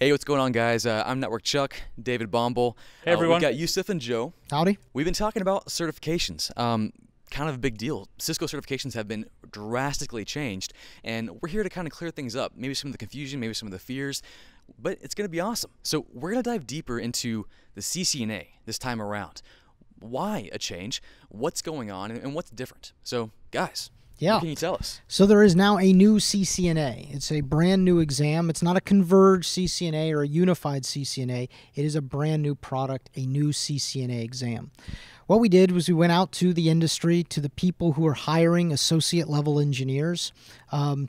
Hey, what's going on, guys? I'm Network Chuck, David Bombal. Hey, everyone. We've got Yusuf and Joe. Howdy. We've been talking about certifications. Kind of a big deal. Cisco certifications have been drastically changed, and we're here to kind of clear things up. Maybe some of the confusion, maybe some of the fears, but it's going to be awesome. So we're going to dive deeper into the CCNA this time around. Why a change? What's going on? And what's different? So, guys. Yeah. What can you tell us? So there is now a new CCNA. It's a brand new exam. It's not a converged CCNA or a unified CCNA. It is a brand new product, a new CCNA exam. What we did was we went out to the industry, to the people who are hiring associate level engineers,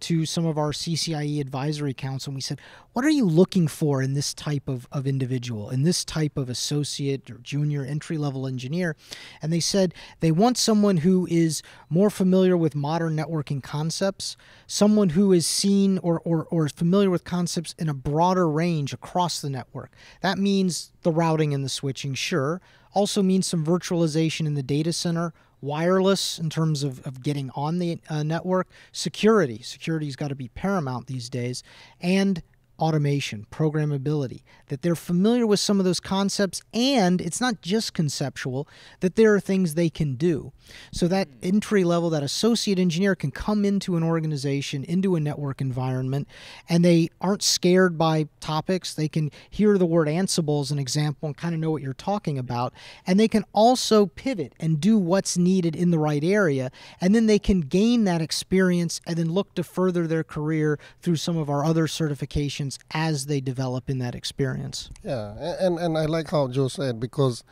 to some of our CCIE advisory council, and we said, what are you looking for in this type of individual, in this type of associate or junior entry level engineer? And they said they want someone who is more familiar with modern networking concepts, someone who is seen or familiar with concepts in a broader range across the network. That means the routing and the switching, sure. Also means some virtualization in the data center, wireless in terms of getting on the network, security. Security's got to be paramount these days, and automation, programmability, that they're familiar with some of those concepts, and it's not just conceptual, that there are things they can do. So that entry level, that associate engineer can come into an organization, into a network environment, and they aren't scared by topics. They can hear the word Ansible as an example and kind of know what you're talking about, and they can also pivot and do what's needed in the right area, and then they can gain that experience and then look to further their career through some of our other certifications as they develop in that experience. Yeah, and I like how Joe said, because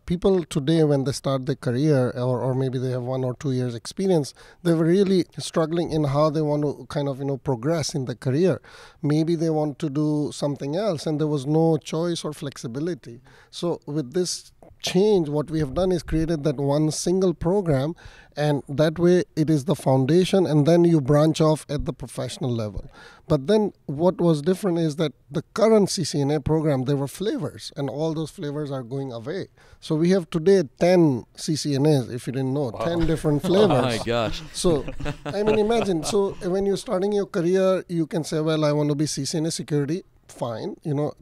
people today, when they start their career, or maybe they have 1 or 2 years experience, they were really struggling in how they want to kind of progress in the career. Maybe they want to do something else, and there was no choice or flexibility. So with this change, what we have done is created that one single program, and that way it is the foundation, and then you branch off at the professional level. But then what was different is that the current CCNA program, there were flavors, and all those flavors are going away. So we have today 10 CCNAs, if you didn't know. Wow. 10 different flavors. Oh my gosh. So, I mean, imagine, so when you're starting your career, you can say, well, I want to be CCNA security. Fine.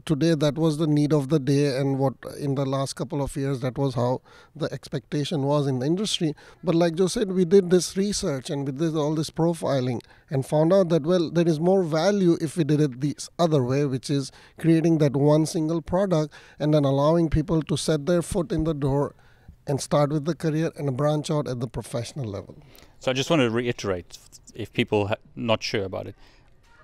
Today that was the need of the day, and what in the last couple of years, that was how the expectation was in the industry. But like Joe said, we did this research and we did all this profiling and found out that, well, there is more value if we did it this other way, which is creating that one single product and then allowing people to set their foot in the door and start with the career and branch out at the professional level. So I just want to reiterate, if people are not sure about it,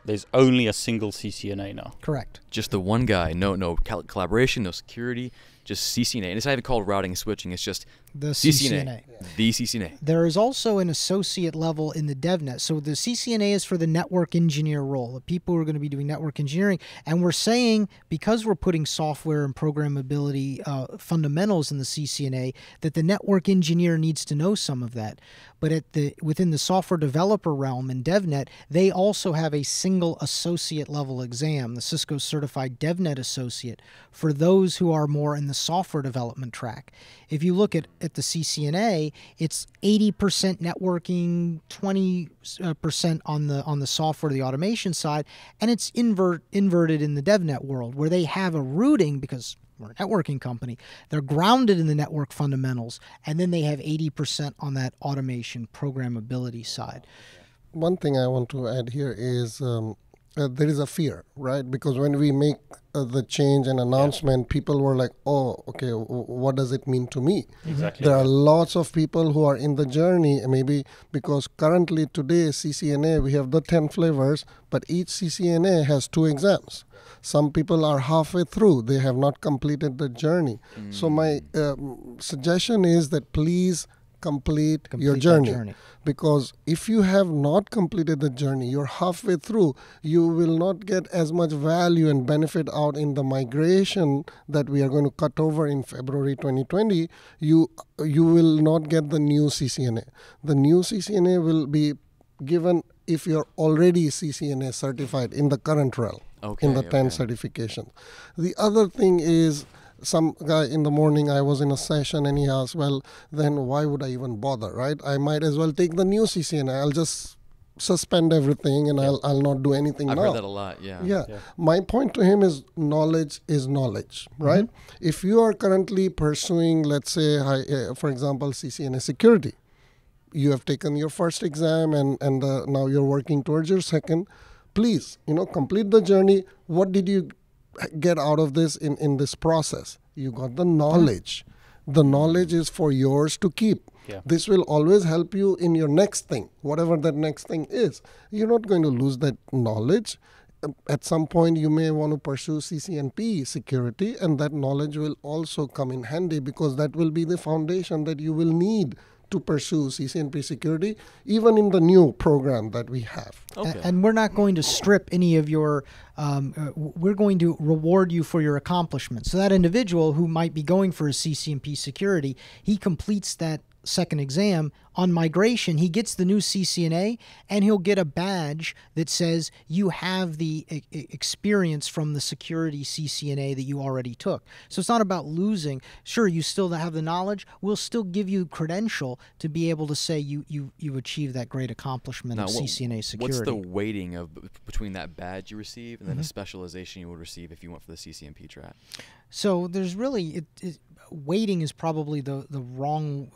there's only a single CCNA now. Correct. Just the one guy. No collaboration, no security, just CCNA. And it's not even called routing and switching. It's just the CCNA. The CCNA. There is also an associate level in the DevNet. So the CCNA is for the network engineer role, the people who are going to be doing network engineering. And we're saying, because we're putting software and programmability fundamentals in the CCNA, that the network engineer needs to know some of that. But within the software developer realm in DevNet, they also have a single associate level exam, the Cisco Certified DevNet Associate, for those who are more in the software development track. If you look at the CCNA, it's 80% networking, 20% on the software, the automation side, and it's inverted in the DevNet world, where they have a rooting, because we're a networking company, they're grounded in the network fundamentals, and then they have 80% on that automation programmability side. One thing I want to add here is there is a fear, right? Because when we make the change and announcement, people were like, oh, okay, what does it mean to me? Exactly. There are lots of people who are in the journey, maybe because currently today CCNA, we have the 10 flavors, but each CCNA has 2 exams. Some people are halfway through. They have not completed the journey. So my suggestion is that please complete your journey. Because if you have not completed the journey, you're halfway through, you will not get as much value and benefit out in the migration that we are going to cut over in February 2020. You will not get the new CCNA. The new CCNA will be given if you're already CCNA certified in the current realm, in the 10 certifications. The other thing is, some guy in the morning, I was in a session and he asked, well, then why would I even bother, right? I might as well take the new CCNA. I'll just suspend everything and I'll not do anything I've now. heard that a lot. Yeah. Yeah. My point to him is knowledge, right? If you are currently pursuing, let's say, for example, CCNA security, you have taken your first exam and now you're working towards your second, please, complete the journey. What did you get out of this in this process? You got the knowledge. The knowledge is for yours to keep. Yeah. This will always help you in your next thing, whatever that next thing is. You're not going to lose that knowledge. At some point, you may want to pursue CCNP security, and that knowledge will also come in handy because that will be the foundation that you will need to pursue CCNP security, even in the new program that we have. Okay. And we're not going to strip any of your, we're going to reward you for your accomplishments. So that individual who might be going for a CCNP security, he completes that second exam. On migration, he gets the new CCNA, and he'll get a badge that says you have the experience from the security CCNA that you already took. So it's not about losing. Sure, you still have the knowledge. We'll still give you credential to be able to say you achieved that great accomplishment of CCNA security. What's the weighting of between that badge you receive and then a specialization you would receive if you went for the CCNP track? So there's really weighting is probably the wrong.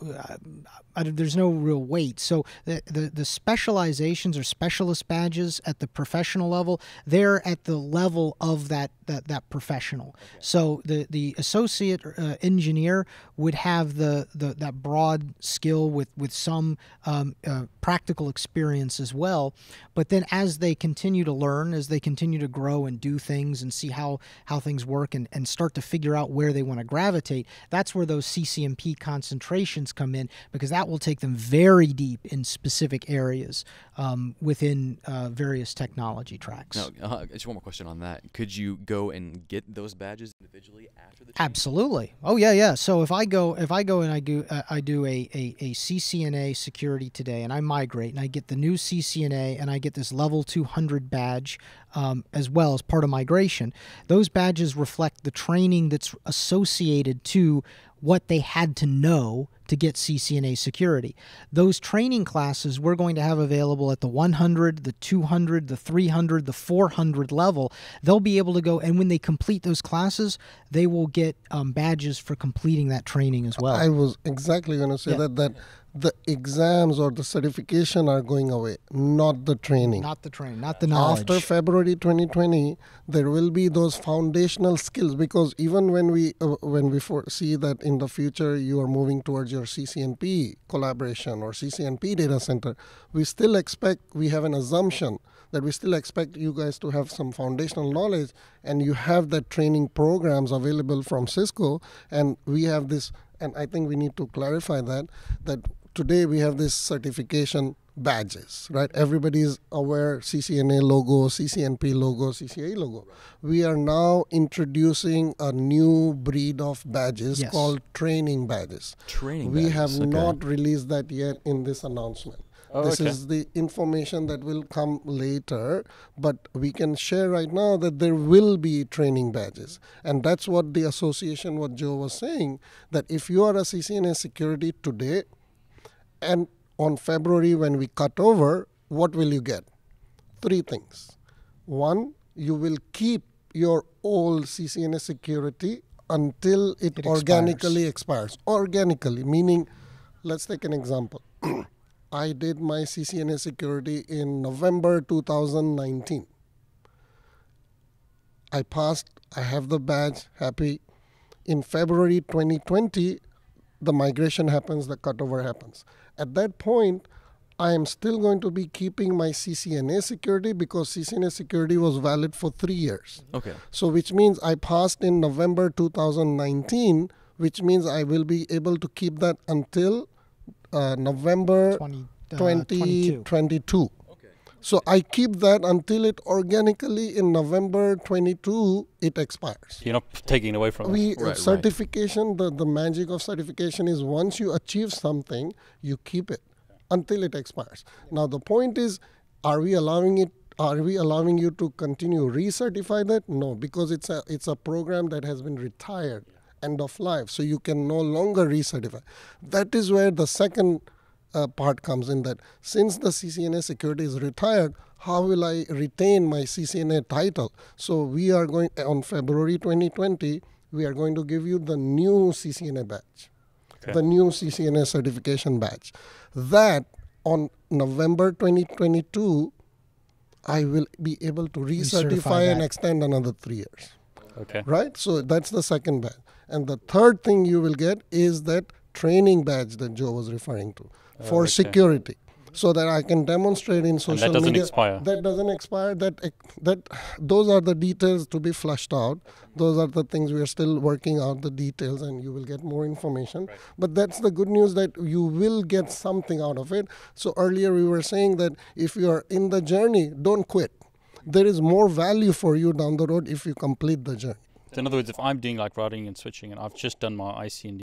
There's no real weight. So the specializations or specialist badges at the professional level, they're at the level of that professional. Okay. So the associate engineer would have that broad skill with some practical experience as well. But then as they continue to learn, as they continue to grow and do things and see how things work and start to figure out where they want to gravitate, that's where those CCNP concentrations come in, because that will take them very deep in specific areas within various technology tracks. Now, just one more question on that. Could you go and get those badges individually after the training? Absolutely. Oh yeah. So if I go and I do a CCNA security today, and I migrate and I get the new CCNA and I get this level 200 badge as well as part of migration, those badges reflect the training that's associated to what they had to know to get CCNA security. Those training classes we're going to have available at the 100, the 200, the 300, the 400 level. They'll be able to go, and when they complete those classes, they will get badges for completing that training as well. I was exactly going to say that the exams or the certification are going away, not the training. Not the training, not the knowledge. After February 2020, there will be those foundational skills, because even when we foresee that in the future you are moving towards your CCNP collaboration or CCNP data center, we have an assumption that we still expect you guys to have some foundational knowledge, and you have that training programs available from Cisco, and we have this, and I think we need to clarify that today we have this certification badges, right? Everybody is aware CCNA logo, CCNP logo, CCIE logo. We are now introducing a new breed of badges called training badges. We have not released that yet in this announcement. This is the information that will come later, but we can share right now that there will be training badges. And that's what the association, what Joe was saying, that if you are a CCNA security today, and on February when we cut over, what will you get? 3 things. 1, you will keep your old CCNA security until it organically expires. Organically, meaning, let's take an example. I did my CCNA security in November 2019. I passed, I have the badge, happy. In February 2020, the migration happens, the cutover happens. At that point, I am still going to be keeping my CCNA security because CCNA security was valid for 3 years. Okay. So which means I passed in November 2019, which means I will be able to keep that until November 2022. Okay. So I keep that until it organically in November 22, it expires. You're not taking it away from it. Certification, the magic of certification is once you achieve something, you keep it until it expires. Now the point is, are we allowing you to continue recertify that? No, because it's a program that has been retired, end of life, so you can no longer recertify. That is where the second part comes in, that since the CCNA security is retired, how will I retain my CCNA title? So we are going, on February 2020, we are going to give you the new CCNA badge, the new CCNA certification badge. That on November 2022, I will be able to recertify and extend another 3 years. Okay. Right? So that's the second badge. And the third thing you will get is that training badge that Joe was referring to for security, so that I can demonstrate in social media. And that doesn't expire. That doesn't expire. That those are the details to be flushed out. Those are the things we are still working out, the details, and you will get more information. Right. But that's the good news, that you will get something out of it. So earlier we were saying that if you are in the journey, don't quit. There is more value for you down the road if you complete the journey. So in other words, if I'm doing like routing and switching and I've just done my ICND,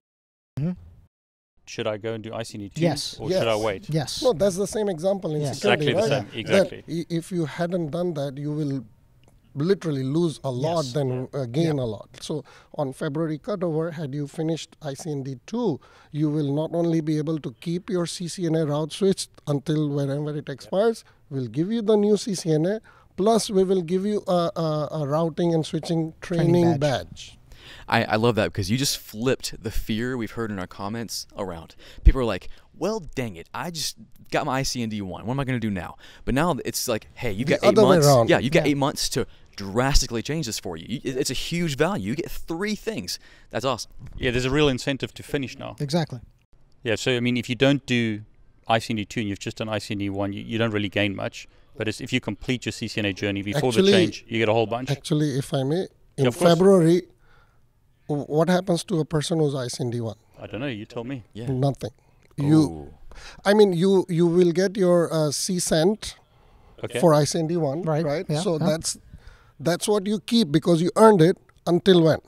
should I go and do ICND 2? Yes. Or should I wait? Yes. No, that's the same example in security, exactly right? the same. Exactly. That if you hadn't done that, you will literally lose a lot, then gain a lot. So on February cutover, had you finished ICND 2, you will not only be able to keep your CCNA route switched until whenever it expires, we'll give you the new CCNA, plus we will give you a routing and switching training badge. I love that, because you just flipped the fear we've heard in our comments around. People are like, well, dang it, I just got my ICND 1. What am I going to do now? But now it's like, hey, you've got 8 months. Yeah, you've got 8 months to drastically change this for you. It's a huge value. You get 3 things. That's awesome. Yeah, there's a real incentive to finish now. Exactly. Yeah, so I mean, if you don't do ICND 2 and you've just done ICND 1, you don't really gain much. But if you complete your CCNA journey before the change, you get a whole bunch. Actually, if I may, in February, what happens to a person who's ICND 1? I don't know. You tell me. Yeah. Nothing. You will get your CCNP for ICND 1, right? Yeah. So that's what you keep, because you earned it until when?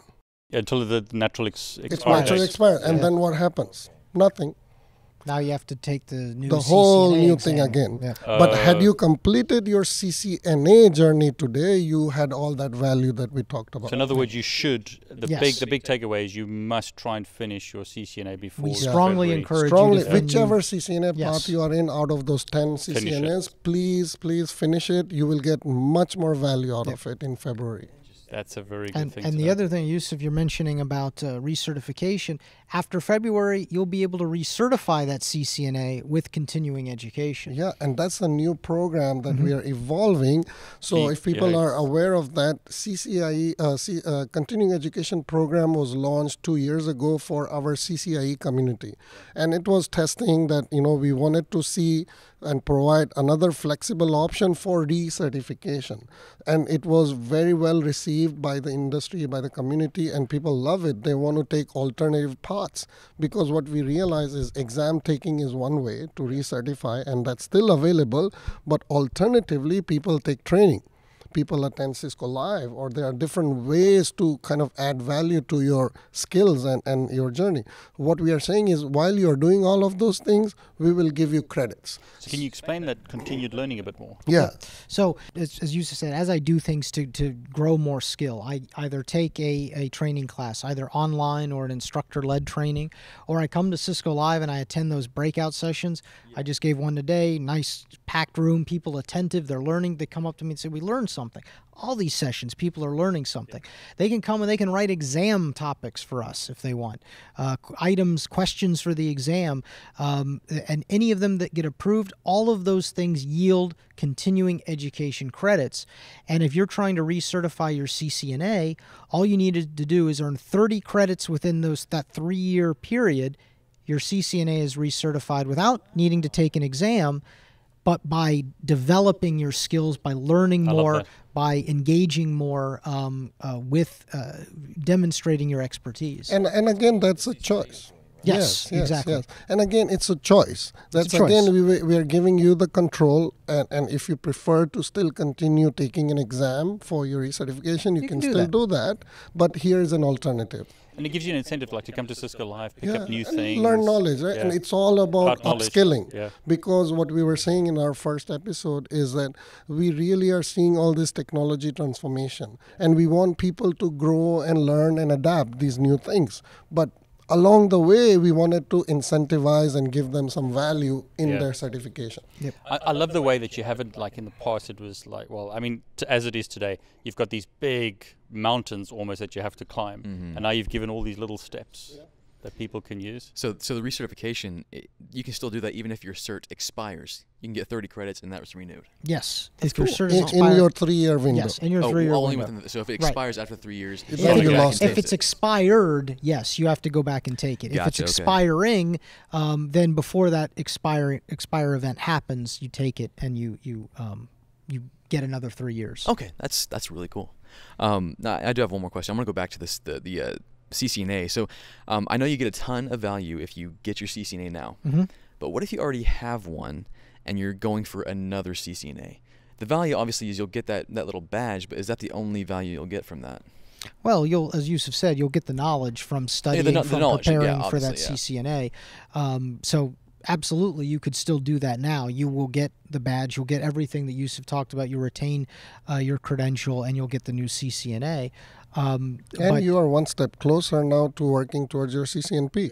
Yeah, until the natural expire. It's naturally expired. And then what happens? Nothing. Now you have to take the new whole CCNA new exam. thing again. Yeah. But had you completed your CCNA journey today, you had all that value that we talked about. So in other words, you should. The Yes. big takeaway is you must try and finish your CCNA before. We strongly February. encourage Strongly, you to whichever CCNA path you are in out of those 10 CCNAs, please finish it. You will get much more value out of it in February. That's a very good thing. And the other thing, Yusuf, you're mentioning about recertification, after February, you'll be able to recertify that CCNA with continuing education. Yeah, and that's a new program that we are evolving. So if people are aware of that, CCIE, continuing education program was launched 2 years ago for our CCIE community. And it was testing that, we wanted to see and provide another flexible option for recertification. And it was very well received by the industry, by the community, and people love it. They want to take alternative paths, because what we realize is exam taking is one way to recertify, and that's still available, but alternatively, people take training. People attend Cisco Live, or there are different ways to kind of add value to your skills and your journey. What we are saying is, while you're doing all of those things, we will give you credits. So can you explain that continued learning a bit more? Yeah. So as Yusuf said, as I do things to grow more skill, I either take a training class, either online or an instructor-led training, or I come to Cisco Live and I attend those breakout sessions. I just gave one today, nice packed room, people attentive, they're learning. They come up to me and say, we learned something. All these sessions, people are learning something. They can come and they can write exam topics for us if they want, items, questions for the exam, and any of them that get approved, all of those things yield continuing education credits. And if you're trying to recertify your CCNA, all you needed to do is earn 30 credits within that 3-year period. Your CCNA is recertified without needing to take an exam, but by developing your skills, by learning more, by engaging more with demonstrating your expertise. And again, that's a choice. Yes, exactly. Yes. And again, it's a choice. That's again, we are giving you the control. And if you prefer to still continue taking an exam for your recertification, you can still do that. But here is an alternative. And it gives you an incentive, like to come to Cisco Live, pick up new things. Learn knowledge, right? And it's all about upskilling. Yeah. Because what we were saying in our first episode is that we really are seeing all this technology transformation. And we want people to grow and learn and adapt these new things. But along the way, we wanted to incentivize and give them some value in their certification. Yep. I love the way that you haven't, like in the past, it was like, well, I mean, as it is today, you've got these big mountains almost that you have to climb. And now you've given all these little steps that people can use. So the recertification, you can still do that even if your cert expires. You can get 30 credits and that was renewed. Yes. That's if your cool. cert is In your 3-year window. Yes, in your Oh, 3-year only window. within so if it Right. expires after 3 years, If you have to you go back lost and If take it's it. expired, yes, you have to go back and take it. If it's Gotcha, okay. expiring, then before that expire event happens, you take it and you get another 3 years. Okay, that's really cool. Now, I do have one more question. I'm going to go back to this the CCNA. So I know you get a ton of value if you get your CCNA now. But what if you already have one and you're going for another CCNA? The value obviously is you'll get that little badge, but is that the only value you'll get from that? Well, as Yusuf said, you'll get the knowledge from studying, the from knowledge, preparing yeah, for that obviously, CCNA. So absolutely, you could still do that now. You will get the badge. You'll get everything that Yusuf talked about. You retain your credential, and you'll get the new CCNA. And you are one step closer now to working towards your CCNP,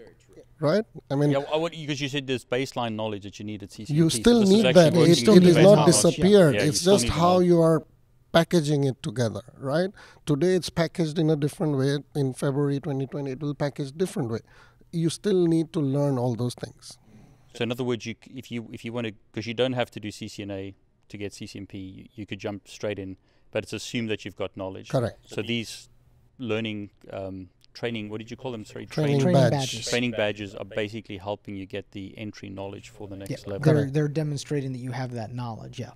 right? I mean, Because you said there's baseline knowledge that you need at CCNP. you so still this is need actually that. working still It with is need the that not knowledge, knowledge. disappeared. Yeah, you It's still just need the how knowledge. you are packaging it together, right? Today it's packaged in a different way. In February 2020, it will package different way. You still need to learn all those things. So in other words, if you want to, because you don't have to do CCNA to get CCNP, you could jump straight in, but it's assumed that you've got knowledge. Correct. So these learning, training, what did you call them? Sorry, Training Training badge. badges. Training badges are basically helping you get the entry knowledge for the Yeah, next level. they're demonstrating that you have that knowledge. Yeah.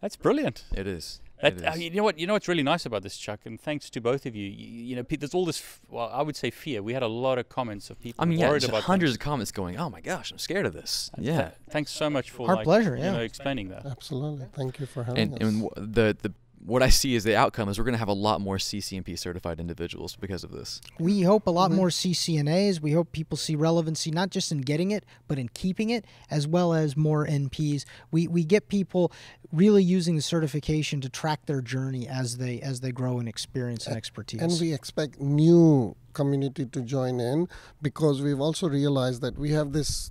That's brilliant. It is. That, It is. you know what? You know what's really nice about this, Chuck, and thanks to both of you. You know, there's all this. Well, I would say fear. We had a lot of comments of people I mean, yeah, worried just about hundreds things. of comments going, "Oh my gosh, I'm scared of this." Yeah, Thanks so much for Our pleasure, yeah. explaining that. Absolutely. Thank you for having us. and the what I see is the outcome is we're going to have a lot more CCNP certified individuals because of this. We hope a lot more CCNAs. We hope people see relevancy not just in getting it, but in keeping it, as well as more NPs. We get people really using the certification to track their journey as they grow in experience and expertise. And we expect new community to join in, because we've also realized that we have this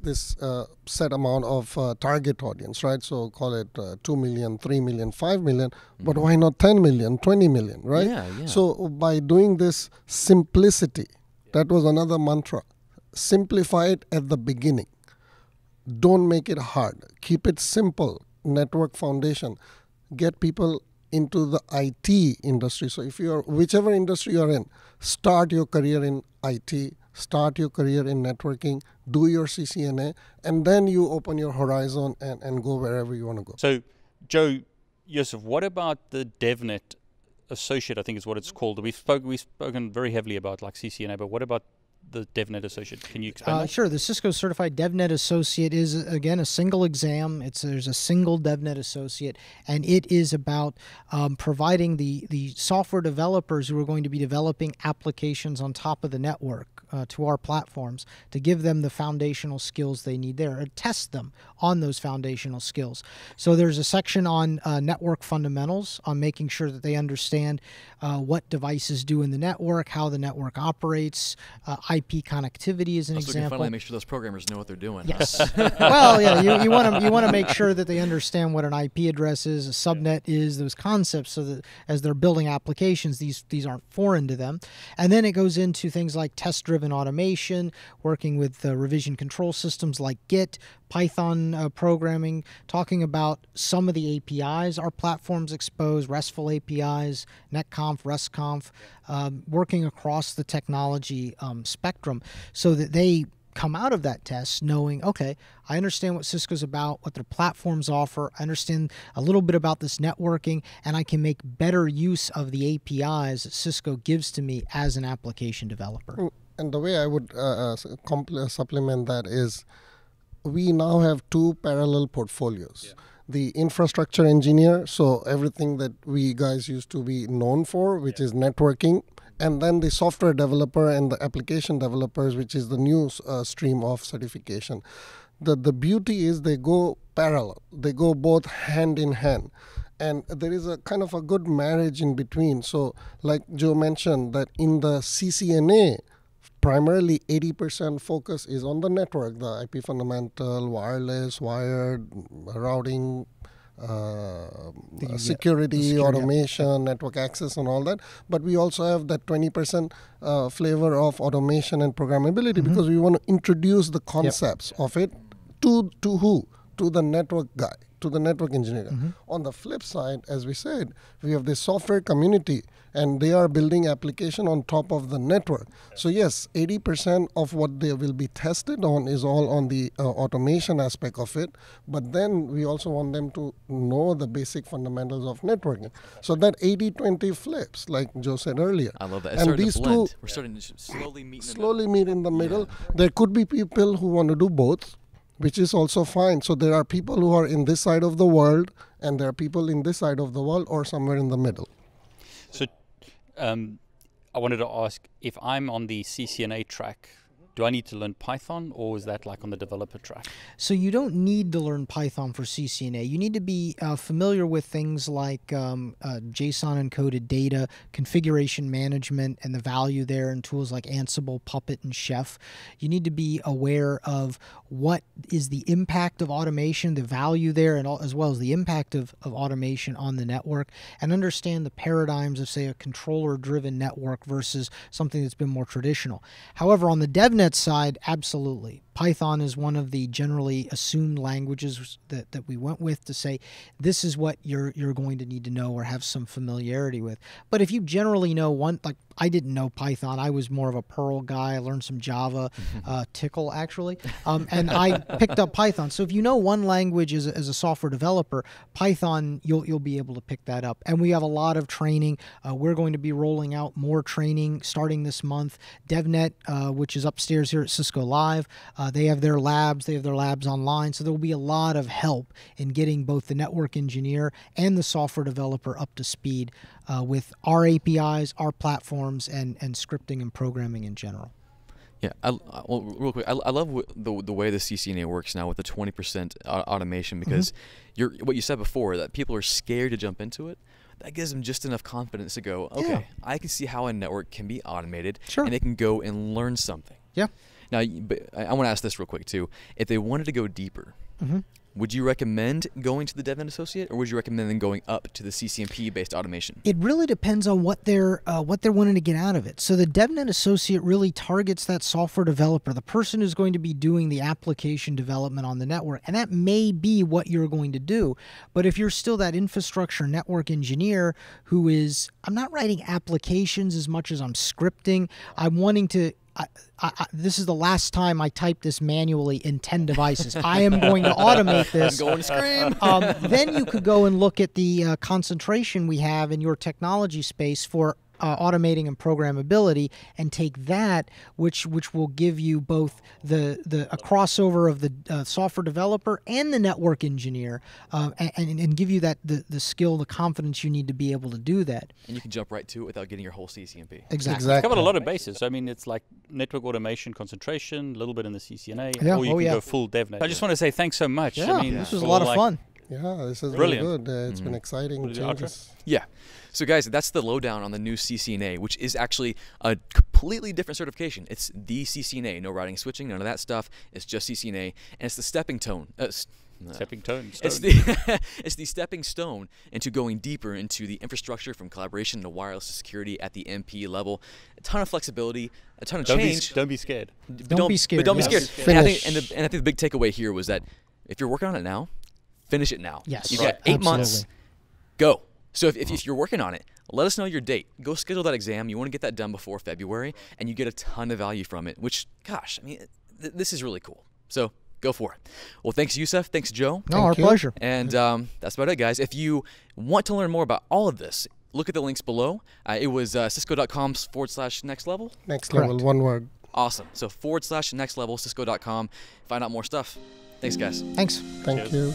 set amount of target audience, right? So call it 2 million, 3 million, 5 million, but why not 10 million, 20 million, right? Yeah, yeah. So by doing this simplicity, that was another mantra. Simplify it at the beginning. Don't make it hard. Keep it simple. Network foundation. Get people into the IT industry. So if you're, whichever industry you're in, start your career in IT, start your career in networking, do your CCNA, and then you open your horizon and go wherever you want to go. So, Joe, Yusuf, what about the DevNet Associate? I think is what it's called. We've spoken very heavily about like CCNA, but what about the DevNet Associate? Can you explain that? Sure. The Cisco Certified DevNet Associate is, again, a single exam. There's a single DevNet Associate, and it is about providing the software developers who are going to be developing applications on top of the network to our platforms, to give them the foundational skills they need there, and test them on those foundational skills. So there's a section on network fundamentals, on making sure that they understand what devices do in the network, how the network operates. IP connectivity is an So we can example. finally make sure those programmers know what they're doing. huh? Yes. Well, yeah, you want to make sure that they understand what an IP address is, a subnet is, those concepts, so that as they're building applications, these aren't foreign to them. And then it goes into things like test-driven automation, working with revision control systems like Git, Python programming, talking about some of the APIs our platforms expose, RESTful APIs, NetConf, RESTconf, working across the technology spectrum so that they come out of that test knowing, okay, I understand what Cisco's about, what their platforms offer, I understand a little bit about this networking, and I can make better use of the APIs that Cisco gives to me as an application developer. And the way I would supplement that is, we now have two parallel portfolios. Yeah. The infrastructure engineer, so everything that we guys used to be known for, which is networking, and then the software developer and the application developers, which is the new stream of certification. The beauty is they go parallel. They go both hand in hand. And there is a kind of a good marriage in between. So like Joe mentioned, that in the CCNA primarily 80% focus is on the network, the IP fundamental, wireless, wired, routing, security, automation, network access, and all that. But we also have that 20% flavor of automation and programmability because we want to introduce the concepts of it to who? To the network guy, to the network engineer. On the flip side, as we said, we have the software community, and they are building application on top of the network. So yes, 80% of what they will be tested on is all on the automation aspect of it, but then we also want them to know the basic fundamentals of networking. So that 80-20 flips, like Joe said earlier. I love that. It's and these two, we're starting to slowly meet in the middle. Yeah. There could be people who want to do both, which is also fine. So there are people who are in this side of the world, and there are people in this side of the world, or somewhere in the middle. So I wanted to ask, if I'm on the CCNA track, do I need to learn Python, or is that like on the developer track? So you don't need to learn Python for CCNA. You need to be familiar with things like JSON encoded data, configuration management, and the value there, and tools like Ansible, Puppet, and Chef. You need to be aware of what is the impact of automation, the value there, and as well as the impact of automation on the network, and understand the paradigms of, say, a controller-driven network versus something that's been more traditional. However, on the DevNet side, absolutely. Python is one of the generally assumed languages that we went with to say this is what you're going to need to know or have some familiarity with. But if you generally know one, like I didn't know Python, I was more of a Perl guy. I learned some Java, Tickle actually, and I picked up Python. So if you know one language as a software developer, Python, you'll be able to pick that up. And we have a lot of training. We're going to be rolling out more training starting this month. DevNet, which is upstairs here at Cisco Live, they have their labs. They have their labs online. So there will be a lot of help in getting both the network engineer and the software developer up to speed with our APIs, our platforms, and scripting and programming in general. Yeah, well, real quick, I love the way the CCNA works now with the 20% automation, because what you said before, that people are scared to jump into it. That gives them just enough confidence to go, okay, I can see how a network can be automated, and they can go and learn something. Yeah. Now, but I want to ask this real quick too. If they wanted to go deeper, would you recommend going to the DevNet Associate, or would you recommend them going up to the CCNP-based automation? It really depends on what they're wanting to get out of it. So the DevNet Associate really targets that software developer, the person who's going to be doing the application development on the network, and that may be what you're going to do. But if you're still that infrastructure network engineer who is, I'm not writing applications as much as I'm scripting, I'm wanting to. This is the last time I type this manually in 10 devices. I am going to automate this. I'm going to scream. Then you could go and look at the concentration we have in your technology space for automating and programmability, and take that, which will give you both a crossover of the software developer and the network engineer, and give you that the skill, the confidence you need to be able to do that. And you can jump right to it without getting your whole CCNP. Exactly. It's covered a lot of bases. I mean, it's like network automation, concentration, a little bit in the CCNA, or you can go full DevNet. I just want to say thanks so much. Yeah, I mean, this was a lot of fun. Yeah, this is brilliant. Really good. It's been exciting changes. Yeah. So guys, that's the lowdown on the new CCNA, which is actually a completely different certification. It's the CCNA, no routing, switching, none of that stuff. It's just CCNA, and it's the stepping stone. It's the stepping stone into going deeper into the infrastructure, from collaboration to wireless security at the MP level. A ton of flexibility, a ton of change. Don't be scared. Don't be scared. But don't be scared. And I think the big takeaway here was that if you're working on it now, finish it now. Yes. You've got 8 months. Go. So if you're working on it, let us know your date. Go schedule that exam. You want to get that done before February, and you get a ton of value from it, which, gosh, I mean, this is really cool. So go for it. Well, thanks, Yusuf. Thanks, Joe. No, our pleasure. And that's about it, guys. If you want to learn more about all of this, look at the links below. It was cisco.com/next level. Next level, one word. Awesome. So /next level, cisco.com. Find out more stuff. Thanks, guys. Thanks. Thank you.